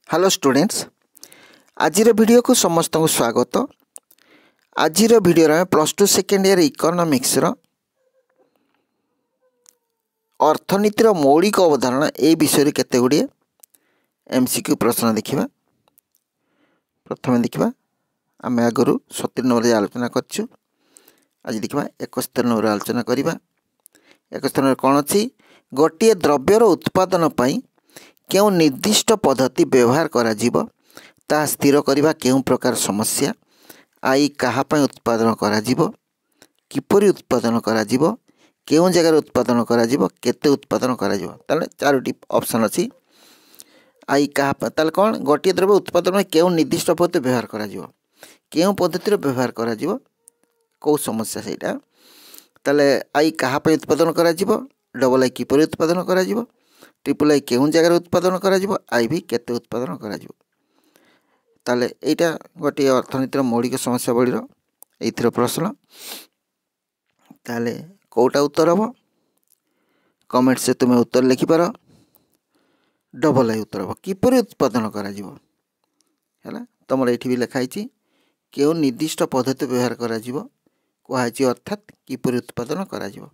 Hello students, आजिर video को समस्त को स्वागत। आजिर वीडियो में plus two second year economics अर्थनीतिर मौलिक अवधारणा ए विषय केते गुड़िए एमसीक्यू प्रश्न देखा। प्रथम देखा आम आगु 70 नंबर आलोचना करूँ। आज देखा 71 नंबर आलोचना करवा। 71 नंबर कौन अच्छी गोटे द्रव्यर उत्पादन पाई केउ निर्दिष्ट पद्धति व्यवहार करा जीवो ता स्थिर करबा केउ प्रकार समस्या आई काहापाई उत्पादन करा जीवो किपरि उत्पादन करा जीवो केउ जगह उत्पादन करा जीवो केते उत्पादन करा जीवो। ताले चारोटी ऑप्शन अछि। आई काहा ताले कोन गोटे द्रव्य उत्पादन में केउ निर्दिष्ट पद्धति व्यवहार करा जीवो केउ पद्धति व्यवहार करा जीवो को समस्या सेटा। ताले आई काहापाई उत्पादन करा जीवो डबल आई किपरि उत्पादन करा जीवो ट्रिपल आई केउं जगह उत्पादन करा जीवो आई भी केते उत्पादन करा जीवो। ताले एटा गोटे अर्थनीतिर मौलिक समस्या बळीर एथिर प्रश्न। ताले कोटा उत्तर हम कमेंट से तुम उत्तर लिखि पार। डबल आई उत्तर हम किपरि उत्पादन करा जीवो हैला तुमर एठी भी लिखाई छि केउं निर्दिष्ट पद्धति व्यवहार करा जीवो कोहा छि अर्थात किपरि उत्पादन करा जीवो।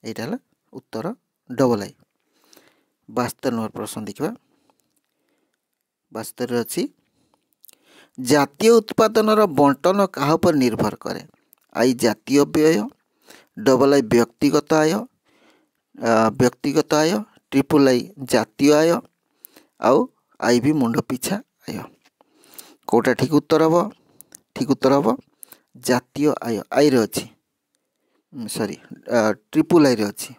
एटा हला उत्तर डबल आई। 72 नंबर प्रश्न देखा। 72 अच्छी जातीय उत्पादन बंटन क्या पर निर्भर करे। आई जातीय व्यय डबल आई व्यक्तिगत आय ट्रिपल आई जातीय आय आउ आई भी मुंड पिछा आय। कोटा ठीक उत्तर हम। ठीक उत्तर हम जातीय आय आई रे अच्छी सॉरी ट्रिपल आई रे अच्छी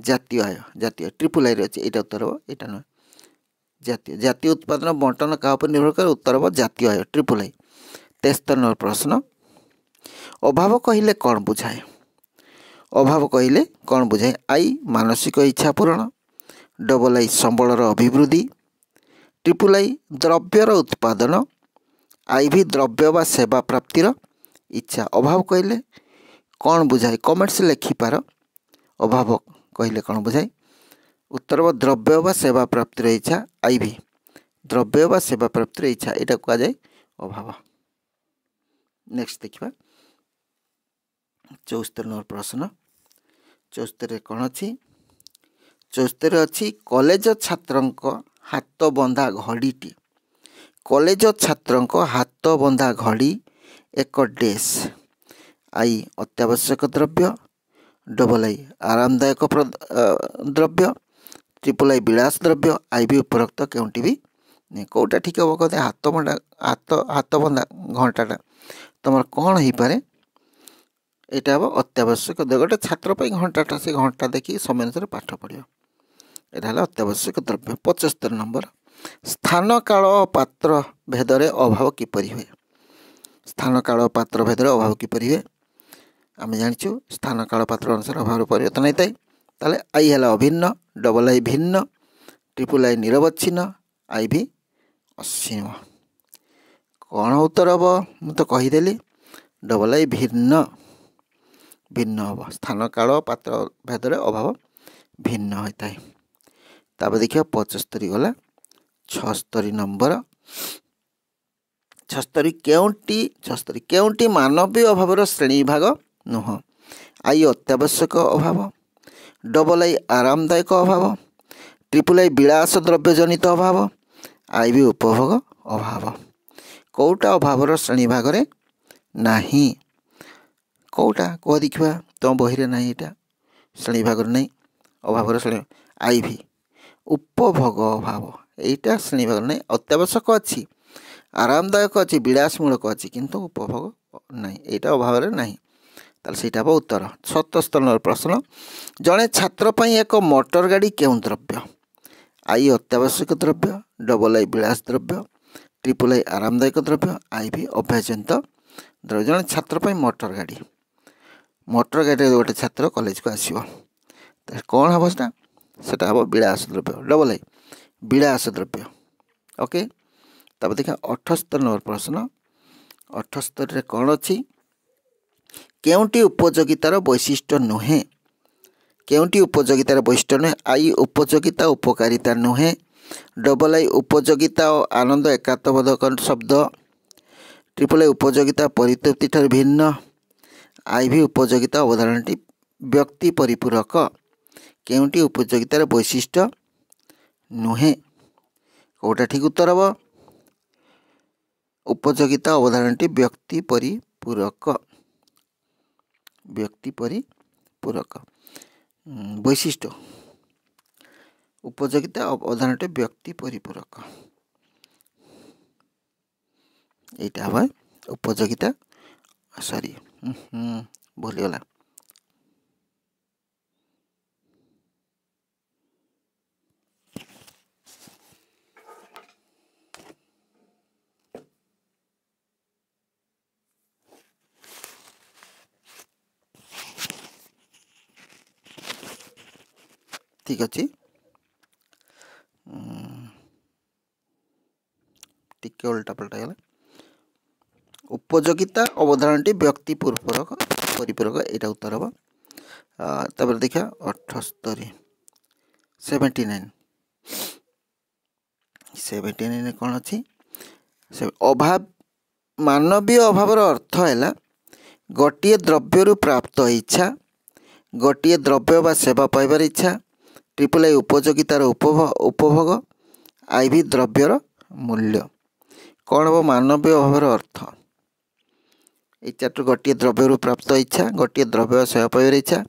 जातीय आय जातीय ट्रिपल आई रही है उत्तर हम। यहाँ नुह जातीय जातीय उत्पादन बंटन क्या पर निर्भर कर उत्तर हम जातीय आय ट्रिपल आई। 73 नंबर प्रश्न अभाव कहले कौन बुझाए। अभाव कहले कौन बुझाए। आई मानसिक इच्छा पूरण डबल आई संबलर अभिवृद्धि ट्रिपल आई द्रव्यर उत्पादन आई भी द्रव्य व सेवा प्राप्तिर इच्छा। अभाव कहले कौन बुझाए कमेंट से लिखिपार। अभाव कहले कौन बुझाए उत्तर व द्रव्य व सेवा प्राप्तिर इच्छा आई भी द्रव्य व सेवा प्राप्तिर इच्छा यहाँ कह जाए अभाव। नेक्स्ट देखा 74 नंबर प्रश्न। 74 कौन अच्छी 74 अच्छी कॉलेज छात्रंक हाथ बंधा घड़ीटी कॉलेज छात्रंक हाथ बंधा घड़ी एक डेस आई अत्यावश्यक द्रव्य डबल आई आरामदायक द्रव्य ट्रिपल आई विलास द्रव्य आई भी उपरोक्त केउंटी भी नहीं। कौटा ठीक हम कहते हाथ बंधा हाथ बंधा घंटाटा तुम कौन हो पारे यहाँ हम अत्यावश्यक गोटे छात्र घंटाटा से घंटा देखिए समय अनुसार पाठ पढ़ यहाँ अत्यावश्यक द्रव्य। 75 नंबर स्थान काल पात्र भेदरे अभाव किपरि हुए। स्थान काल पात्र भेदरे अभाव किपरि हुए आम जाचु स्थान काल पात्र अनुसार अभाव परिवर्तन होता है। ताले आई है अभिन्न डबल आई भिन्न ट्रिपल आई निरवच्छिन्न आई भी असीम। कौन उत्तर हम मुझे कहीदेली डबल आई भिन्न भिन्न हम स्थान काल पात्र भेदरे अभाव भिन्न होता है। तापर देखिए 75 गला 76 नंबर 76 केउंटी मानवीय अभाव श्रेणी विभाग नुह। आई अत्यावश्यक अभाव डबल आई आरामदायक अभाव ट्रिपल आई विलास द्रव्य जनित अभाव आई भी उपभोग अभाव। कौटा अभावर श्रेणी भाग रे नाही कौटा कह देखा तुम बही ना यहाँ श्रेणी भाग नहीं अभावर श्रेणी आई भी उपभोग अभाव यहाँ श्रेणी भाग नहीं अत्यावश्यक अच्छी आरामदायक अच्छी विलासमूलक अच्छी किंतु उपभोग नहीं यहाँ अभाव नहीं। ताल से उत्तर। 77 नंबर प्रश्न जड़े छात्र पाई एक मोटर गाड़ी केउं द्रव्य। आई अत्यावश्यक द्रव्य डबल आई विलास द्रव्य ट्रिपल आई आरामदायक द्रव्य आई भी अभ्यासजनित द्रव्य। जड़े छात्र पाई मोटर गाड़ी गोटे छात्र कॉलेज को आसो कौन हम सेटा हम विलास द्रव्य डबल आई विलास द्रव्य। ओके तब देखा 78 नंबर प्रश्न। 78 कौन अच्छी केउंटी उपयोगितार वैशिष्ट्य नुहे केउंटी उपयोगितार वैशिष्ट्य नुहे। आई उपयोगिता उपकारिता नुहे डबल आई उपयोगिता और आनंद एकात्मबोधक शब्द। ट्रिपल आई उपयोगिता परितृप्ति ठार भिन्न। आई भी उपयोगिता अवधारणा व्यक्ति परिपूरक। केउंटी उपयोगितार वैशिष्ट्य नुहे। कौटा ठीक उत्तर हम? उपयोगिता अवधारणा व्यक्ति परिपूरक। व्यक्ति परिपूरक वैशिष्ट्य उपयोगिता अवधारणा व्यक्ति परिपूरक। यहाँ हम उपयोगिता सॉरी भूलगला। ठीक अच्छे टिके उल्टा पलटा गला। उपयोगिता अवधारणा व्यक्ति परिपूरक यहाँ उत्तर हम। तब देखा 78 79 कौन अच्छी अभाव मानवीय अभावर अर्थ है गोटे द्रव्य प्राप्त इच्छा गोटे द्रव्य बा सेवा पाइबार इच्छा। ट्रिपल आई उपयोगितार उपभोग। आई भी द्रव्यर मूल्य। कौन हम मानवीय अभावर अर्थ ये चार्ट गोटे द्रव्य प्राप्त इच्छा गोटे द्रव्य बा सेवा पाइबार इच्छा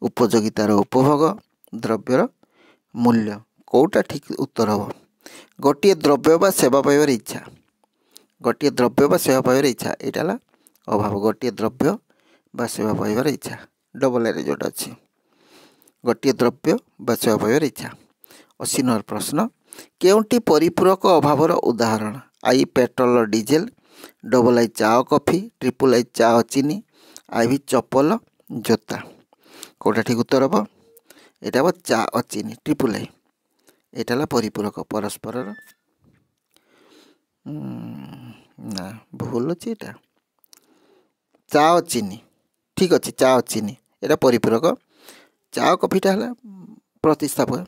उपयोगितार उपभोग द्रव्यर मूल्य। कौटा ठीक उत्तर हम? गोटे द्रव्य बा सेवा पाइबार इच्छा गोटे द्रव्य बा सेवा पाइबार इच्छा यहाँ अभाव। गोटे द्रव्य बा सेवा पाइबार इच्छा डबल ए जोटा अच्छी गोटे द्रव्य बा सेवा पाइबार इच्छा। 80 नंबर प्रश्न केउंटी परिपूरक अभावर उदाहरण? आई पेट्रोल और डीजेल। डबल आई चा और कॉफी। ट्रिपल आई चा और चीनी। आई भी चप्पल जोता। कौटा ठीक उत्तर हम? यहाँ हम चा और चीनी ट्रिपल आई यहाँ परिपूरक परस्पर ना भूल अच्छे यहाँ चा और चीनी ठीक अच्छे चा और चीनी यहाँ परिपूरक। चा कॉफीटा है प्रतिस्थापक।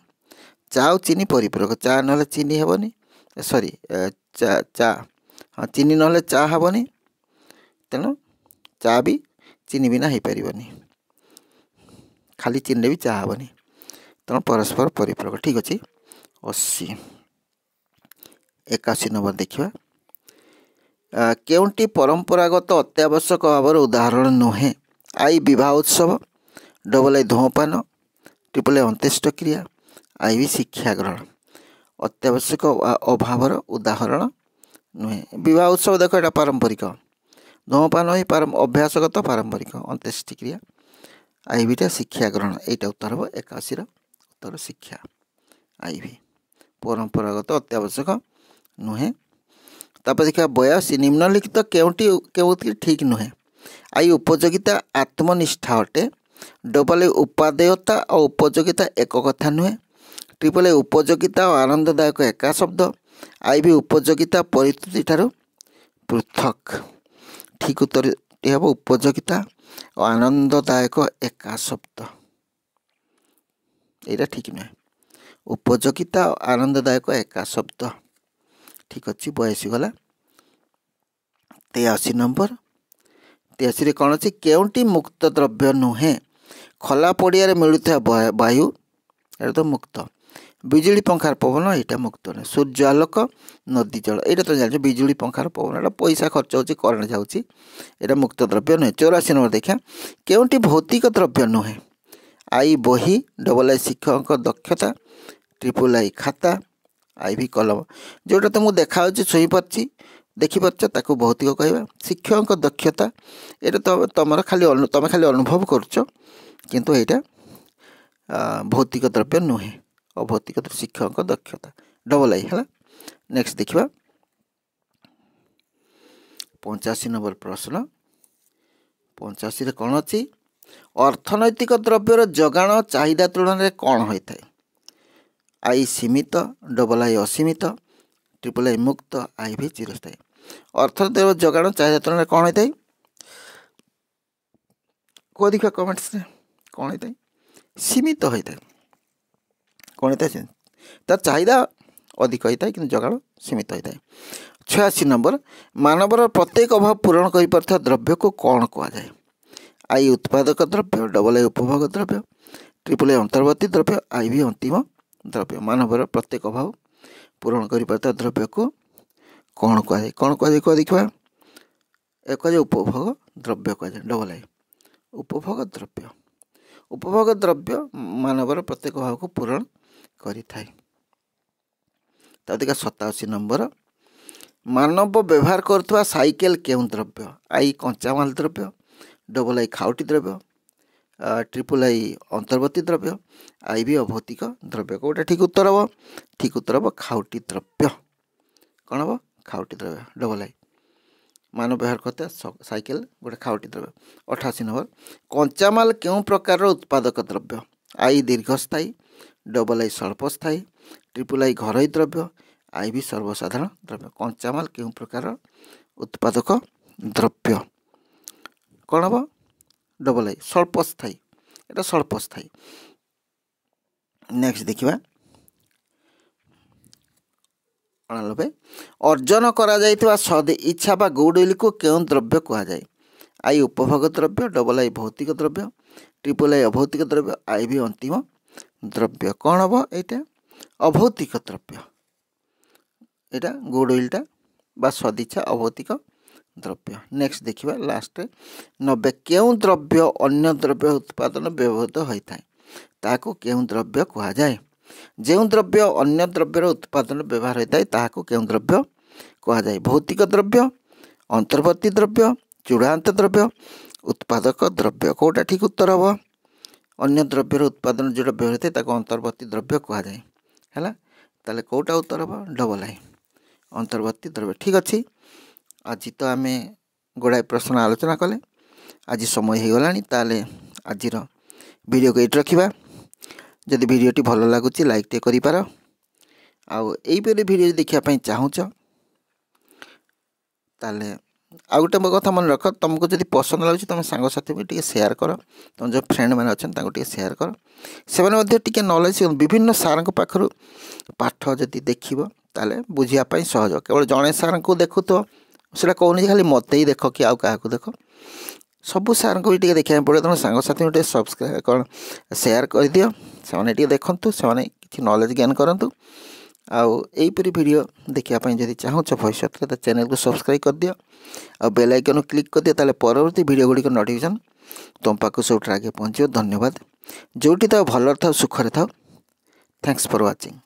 चा और चीनी परिपूरक। चा ना चीनी हेनी सॉरी चा चा हाँ चीनी ना चा हेनी तेणु चा भी चीनी बिना हो पारनी खाली चीनी भी चा हेनी तेणु परस्पर परिपूरक ठीक अच्छे। 80 81 नंबर देखा केउंटी परंपरागत अत्यावश्यक भाव उदाहरण नुहे? आई विवाह उत्सव। Double I धूमपान। ट्रिपल आई अंत्येष्ट क्रिया। आई भी शिक्षा ग्रहण। अत्यावश्यक अभावर उदाहरण नुहे। विवाह उत्सव देख यहाँ पारंपरिक धूमपान ही अभ्यासगत पारंपरिक अंत्येष्टि क्रिया। आई भी शिक्षा ग्रहण यहाँ उत्तर हम 81 उत्तर शिक्षा। आई भी परंपरागत अत्यावश्यक नुहे। तापर देखा 82 निम्नलिखित केउटी ठीक नुहे? आई उपयोगिता आत्मनिष्ठा अटे। डबल आई उपादेयता और उपयोगिता एक कथा नुहे। ट्रिपल आई उपयोगिता और आनंददायक एका शब्द। आई भी उपयोगिता परिस्थिति ठारू पृथक। ठीक उत्तर हम उपयोगिता और आनंददायक एका शब्द यहाँ ठीक नुहे। उपयोगिता और आनंददायक एका शब्द ठीक अच्छे। 82 गला। 83 नंबर 83 कौन अच्छी केउंटी मुक्त द्रव्य नुहे? खला पड़िया मिलुवा वायु यहाँ तो मुक्त। बिजुली पंखार पवन यहाँ मुक्त नुहे। सूर्य आलोक नदी जल यहाँ तो जान बिजुली पंखार पवन यहाँ पैसा खर्च हो करेन्ट जाऊँगी यहाँ मुक्त द्रव्य नुहे। 84 नंबर देखा केउंटी भौतिक द्रव्य नुहे? आई बही। डबल आई शिक्षक दक्षता। ट्रिपल आई खाता। आई भी कलम जोटा तुमको देखा छुई पार्ची देखिपार ताकू भौतिक कहवा। शिक्षक दक्षता ये तो तुम खाली अनुभव कर किंतु यहाँ भौतिक द्रव्य नुहे अभौतिक शिक्षक दक्षता डबल आई है। नेक्स्ट देखा 85 नंबर प्रश्न 85 कौन अच्छी अर्थनैतिक द्रव्यर जगाण चाहिदा तुलन में कौन होता है? आई सीमित। डबल आई असीमित। ट्रिपल आई मुक्त। आई भी चिरस्थायी। अर्थनैतिक जगाण चाहिदा तुलन में कौन होता है? को देखा कमेंट्स में कौन होता है? सीमित होता है। कौन होता है? तार चाहिदा अधिक होता है कि जगाड़ सीमित होता है। 86 नंबर मानवर प्रत्येक अभाव पूरण कर द्रव्य को कौन कहुए? आई उत्पादक द्रव्य, डबल आई उपभोग द्रव्य, ट्रिपल आई अंतर्वर्ती द्रव्य, आई भी अंतिम द्रव्य। मानवर प्रत्येक अभाव पूरण कर द्रव्य को कौन कहुए? कौन कह देखा एक उपभोग द्रव्य कहुए। डबल आई उपभोग द्रव्य। उपभोग द्रव्य मानवर प्रत्येक अभाव को पूरण करिथाय। देखा 87 नंबर मानव व्यवहार करुवा साइकेल केउं द्रव्य? आई कंचामाल द्रव्य, डबल आई खाउटी द्रव्य, ट्रिपल आई अंतर्वर्ती द्रव्य, आई भी अभौतिक द्रव्य। कौटा ठीक उत्तर हम? ठीक उत्तर हम खाउटी द्रव्य। कौन हम? खाउटी द्रव्य। डबल आई मानव व्यवहार करते साइकेल गोटे खाउटी द्रव्य। 88 नंबर कंचामाल केउं प्रकार उत्पादक द्रव्य? आई दीर्घस्थायी, डबल आई स्वल्पस्थायी, ट्रिपल आई घरोई द्रव्य, आई भी सर्वसाधारण द्रव्य। कंचामाल केउं प्रकार उत्पादक द्रव्य? कौन हम? डबल आई स्वल्पस्थायी। एटा स्वल्पस्थायी। नेक्स्ट देखिबा 89 अर्जन करा जाइतिबा सद इच्छा बा गुडविल को केउं द्रव्य कहा जाए? आई उपभोग द्रव्य, डबल आई भौतिक द्रव्य, ट्रिपल आई अभौतिक द्रव्य, आई भी अंतिम द्रव्य। कौन हम? यहाँ अभौतिक द्रव्य। यहाँ गुडविलटा बा सदिच्छा अभौतिक द्रव्य। नेक्स्ट देखिबा लास्ट 90 केउं द्रव्य अन्य द्रव्य उत्पादन व्यवहृत होता है ताको केउं द्रव्य कहा जाए? जो द्रव्य अन्य द्रव्यर उत्पादन व्यवहार होता है ताको केउं द्रव्य कहा जाए? भौतिक द्रव्य, अंतर्वर्ती द्रव्य, चूड़ांत द्रव्य, उत्पादक द्रव्य। कौटा ठीक उत्तर हम? अन्य द्रव्यर उत्पादन जो व्यवहार होता है ताको अंतर्वर्ती द्रव्य कहा जाए। है ताले कौटा उत्तर हम? डबल आई अंतर्वर्ती द्रव्य। ठीक अच्छे। आज तो आम गुड़ाए प्रश्न आलोचना कले। आज समय हो गलानी ताले आजिर वीडियो को ये रखा। जदि वीडियोटी भल लगुच लाइक टे कर आईपरी वीडियो देखापी चाहूच ताले आ गोटे कथा मन रख तुमको जब पसंद लगे तुम सांगसाथी भी टे सेयार कर। तुम जो फ्रेंड मैंने अच्छा सेयार कर से नॉलेज विभिन्न सार पाखर पाठ जदि देख ताले बुझापी सहज। केवल जड़े सार को देखु तो सीटा कहूनी खाली मत ही देख कि आउ क्या देख सबू सार को भी देखा पड़े। तेनाली सांगसाथी गोटे सब्सक्राइब कौन सेयार कर दियो से देखु से कि नॉलेज गेन करूँ। आईपरी वीडियो देखापी जब चाहूच भविष्य तो चैनल को सब्सक्राइब कर दियो आ बेल आइकन क्लिक कर दियो ताले परवर्ती वीडियो गुड़िक नोटिफिकेशन तुम पाक सब आगे पहुँचो। धन्यवाद। जोटी तो भल था सुखरे था। Thanks for watching.